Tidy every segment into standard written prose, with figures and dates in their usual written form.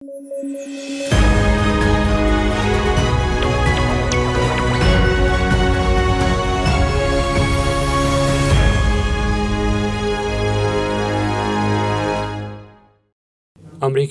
امریکی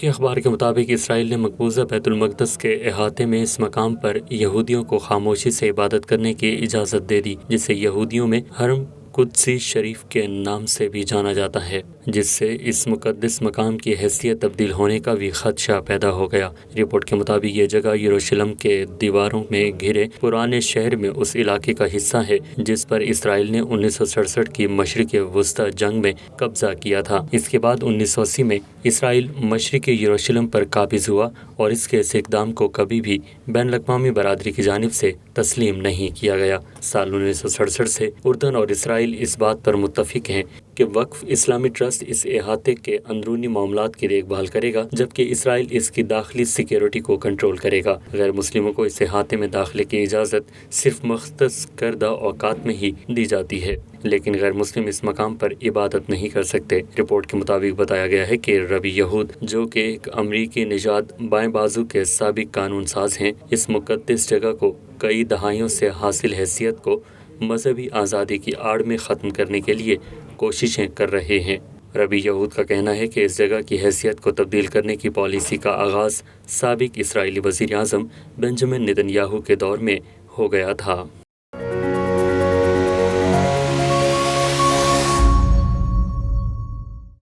اخبار کے مطابق اسرائیل نے مقبوضہ بیت المقدس کے احاطے میں اس مقام پر یہودیوں کو خاموشی سے عبادت کرنے کی اجازت دے دی، جسے یہودیوں میں حرم قدسی شریف کے نام سے بھی جانا جاتا ہے، جس سے اس مقدس مقام کی حیثیت تبدیل ہونے کا بھی خدشہ پیدا ہو گیا۔ رپورٹ کے مطابق یہ جگہ یروشلم کے دیواروں میں گھرے پرانے شہر میں اس علاقے کا حصہ ہے جس پر اسرائیل نے 1967 کی مشرق وسطی جنگ میں قبضہ کیا تھا۔ اس کے بعد 1980 میں اسرائیل مشرقی یروشلم پر قابض ہوا اور اس کے اس اقدام کو کبھی بھی بین الاقوامی برادری کی جانب سے تسلیم نہیں کیا گیا۔ سال 1967 سے اردن اور اسرائیل اس بات پر متفق ہیں کہ وقف اسلامی ٹرسٹ اس احاطے کے اندرونی معاملات کی دیکھ بھال کرے گا، جبکہ اسرائیل اس کی داخلی سیکیورٹی کو کنٹرول کرے گا۔ غیر مسلموں کو اس احاطے میں داخلے کی اجازت صرف مختص کردہ اوقات میں ہی دی جاتی ہے، لیکن غیر مسلم اس مقام پر عبادت نہیں کر سکتے۔ رپورٹ کے مطابق بتایا گیا ہے کہ ربی یہود، جو کہ ایک امریکی نژاد بائیں بازو کے سابق قانون ساز ہیں، اس مقدس جگہ کو کئی دہائیوں سے حاصل حیثیت کو مذہبی آزادی کی آڑ میں ختم کرنے کے لیے کوششیں کر رہے ہیں۔ ربی یہود کا کہنا ہے کہ اس جگہ کی حیثیت کو تبدیل کرنے کی پالیسی کا آغاز سابق اسرائیلی وزیر اعظم بنجمن نتن یاہو کے دور میں ہو گیا تھا۔